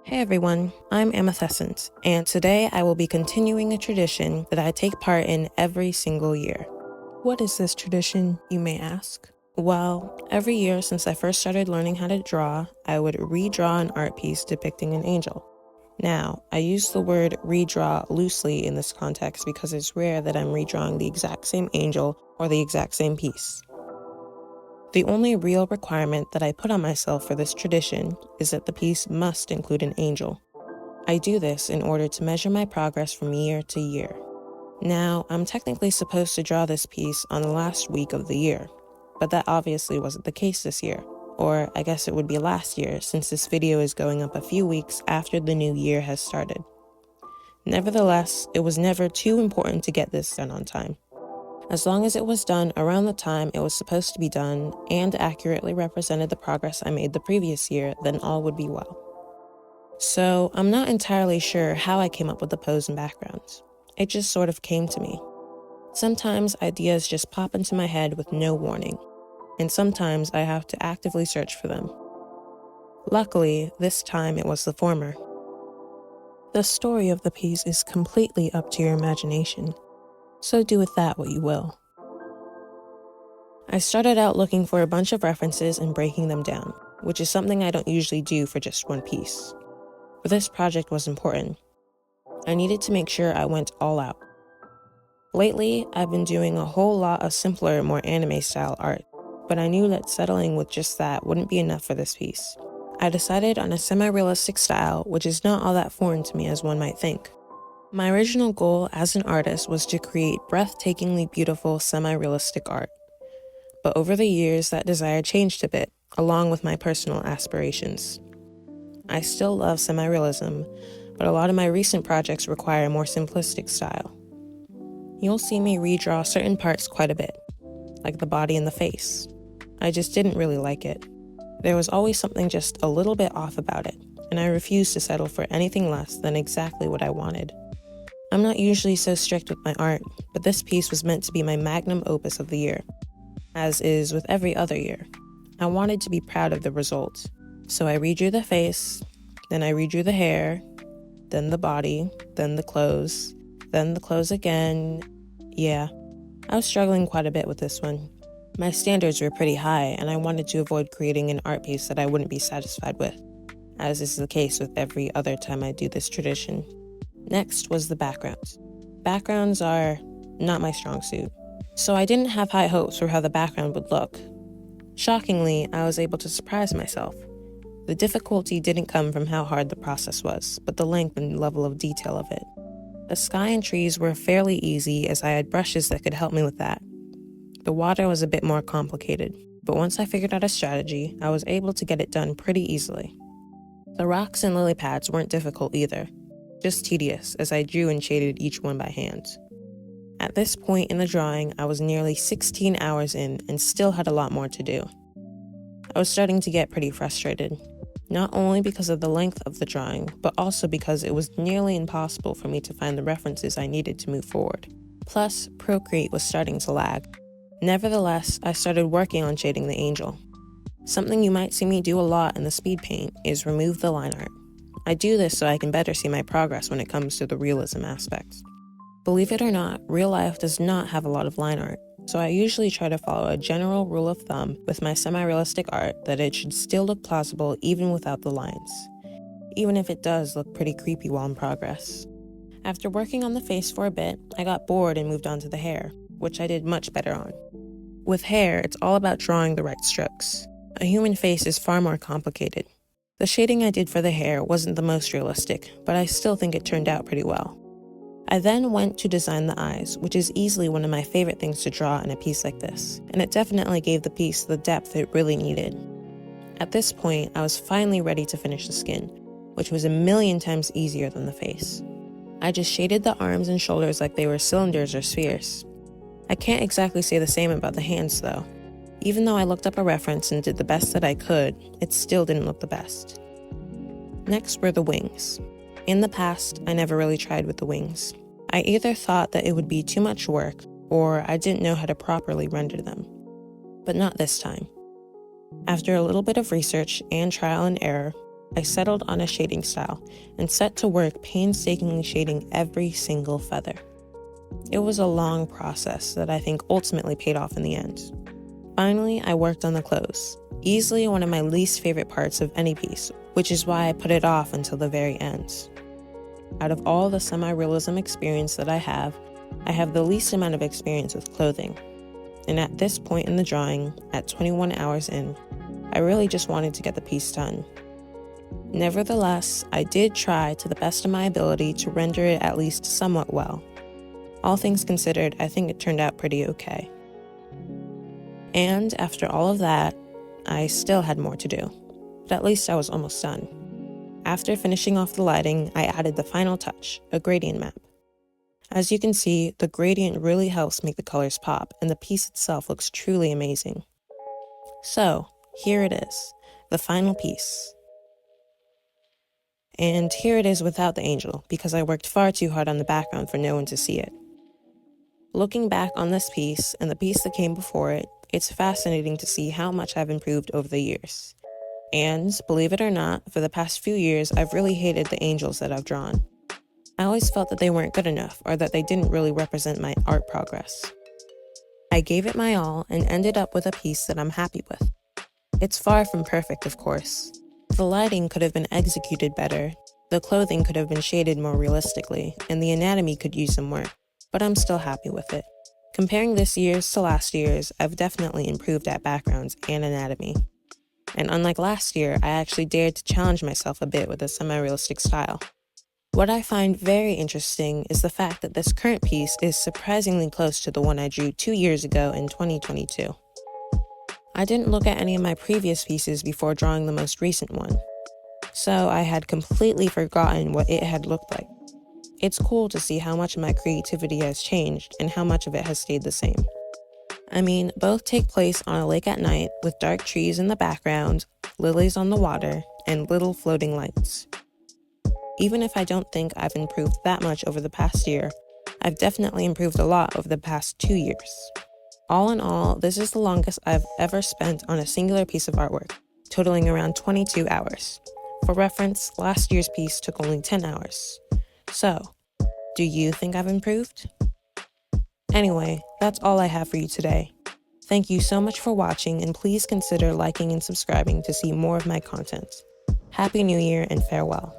Hey everyone, I'm Amethescent, and today I will be continuing a tradition that I take part in every single year. What is this tradition, you may ask? Well, every year since I first started learning how to draw, I would redraw an art piece depicting an angel. Now, I use the word redraw loosely in this context because it's rare that I'm redrawing the exact same angel or the exact same piece. The only real requirement that I put on myself for this tradition is that the piece must include an angel. I do this in order to measure my progress from year to year. Now, I'm technically supposed to draw this piece on the last week of the year, but that obviously wasn't the case this year. Or I guess it would be last year, since this video is going up a few weeks after the new year has started. Nevertheless, it was never too important to get this done on time. As long as it was done around the time it was supposed to be done and accurately represented the progress I made the previous year, then all would be well. So I'm not entirely sure how I came up with the pose and backgrounds. It just sort of came to me. Sometimes ideas just pop into my head with no warning, and sometimes I have to actively search for them. Luckily, this time it was the former. The story of the piece is completely up to your imagination, so do with that what you will. I started out looking for a bunch of references and breaking them down, which is something I don't usually do for just one piece. But this project was important. I needed to make sure I went all out. Lately, I've been doing a whole lot of simpler, more anime-style art, but I knew that settling with just that wouldn't be enough for this piece. I decided on a semi-realistic style, which is not all that foreign to me as one might think. My original goal as an artist was to create breathtakingly beautiful semi-realistic art. But over the years, that desire changed a bit, along with my personal aspirations. I still love semi-realism, but a lot of my recent projects require a more simplistic style. You'll see me redraw certain parts quite a bit, like the body and the face. I just didn't really like it. There was always something just a little bit off about it, and I refused to settle for anything less than exactly what I wanted. I'm not usually so strict with my art, but this piece was meant to be my magnum opus of the year, as is with every other year. I wanted to be proud of the result, so I redrew the face, then I redrew the hair, then the body, then the clothes again. Yeah, I was struggling quite a bit with this one. My standards were pretty high, and I wanted to avoid creating an art piece that I wouldn't be satisfied with, as is the case with every other time I do this tradition. Next was the backgrounds. Backgrounds are not my strong suit, so I didn't have high hopes for how the background would look. Shockingly, I was able to surprise myself. The difficulty didn't come from how hard the process was, but the length and level of detail of it. The sky and trees were fairly easy as I had brushes that could help me with that. The water was a bit more complicated, but once I figured out a strategy, I was able to get it done pretty easily. The rocks and lily pads weren't difficult either, just tedious as I drew and shaded each one by hand. At this point in the drawing, I was nearly 16 hours in and still had a lot more to do. I was starting to get pretty frustrated, not only because of the length of the drawing, but also because it was nearly impossible for me to find the references I needed to move forward. Plus, Procreate was starting to lag. Nevertheless, I started working on shading the angel. Something you might see me do a lot in the speed paint is remove the line art. I do this so I can better see my progress when it comes to the realism aspect. Believe it or not, real life does not have a lot of line art, so I usually try to follow a general rule of thumb with my semi-realistic art that it should still look plausible even without the lines, even if it does look pretty creepy while in progress. After working on the face for a bit, I got bored and moved on to the hair, which I did much better on. With hair, it's all about drawing the right strokes. A human face is far more complicated. The shading I did for the hair wasn't the most realistic, but I still think it turned out pretty well. I then went to design the eyes, which is easily one of my favorite things to draw in a piece like this, and it definitely gave the piece the depth it really needed. At this point, I was finally ready to finish the skin, which was a million times easier than the face. I just shaded the arms and shoulders like they were cylinders or spheres. I can't exactly say the same about the hands though. Even though I looked up a reference and did the best that I could, it still didn't look the best. Next were the wings. In the past, I never really tried with the wings. I either thought that it would be too much work, or I didn't know how to properly render them. But not this time. After a little bit of research and trial and error, I settled on a shading style and set to work painstakingly shading every single feather. It was a long process that I think ultimately paid off in the end. Finally, I worked on the clothes, easily one of my least favorite parts of any piece, which is why I put it off until the very end. Out of all the semi-realism experience that I have the least amount of experience with clothing. And at this point in the drawing, at 21 hours in, I really just wanted to get the piece done. Nevertheless, I did try to the best of my ability to render it at least somewhat well. All things considered, I think it turned out pretty okay. And after all of that, I still had more to do, but at least I was almost done. After finishing off the lighting, I added the final touch, a gradient map. As you can see, the gradient really helps make the colors pop, and the piece itself looks truly amazing. So, here it is, the final piece. And here it is without the angel, because I worked far too hard on the background for no one to see it. Looking back on this piece, and the piece that came before it, it's fascinating to see how much I've improved over the years. And, believe it or not, for the past few years, I've really hated the angels that I've drawn. I always felt that they weren't good enough, or that they didn't really represent my art progress. I gave it my all and ended up with a piece that I'm happy with. It's far from perfect, of course. The lighting could have been executed better, the clothing could have been shaded more realistically, and the anatomy could use some work, but I'm still happy with it. Comparing this year's to last year's, I've definitely improved at backgrounds and anatomy. And unlike last year, I actually dared to challenge myself a bit with a semi-realistic style. What I find very interesting is the fact that this current piece is surprisingly close to the one I drew 2 years ago in 2022. I didn't look at any of my previous pieces before drawing the most recent one, so I had completely forgotten what it had looked like. It's cool to see how much of my creativity has changed and how much of it has stayed the same. I mean, both take place on a lake at night with dark trees in the background, lilies on the water, and little floating lights. Even if I don't think I've improved that much over the past year, I've definitely improved a lot over the past 2 years. All in all, this is the longest I've ever spent on a singular piece of artwork, totaling around 22 hours. For reference, last year's piece took only 10 hours. So, do you think I've improved? Anyway, that's all I have for you today. Thank you so much for watching, and please consider liking and subscribing to see more of my content. Happy New Year and farewell.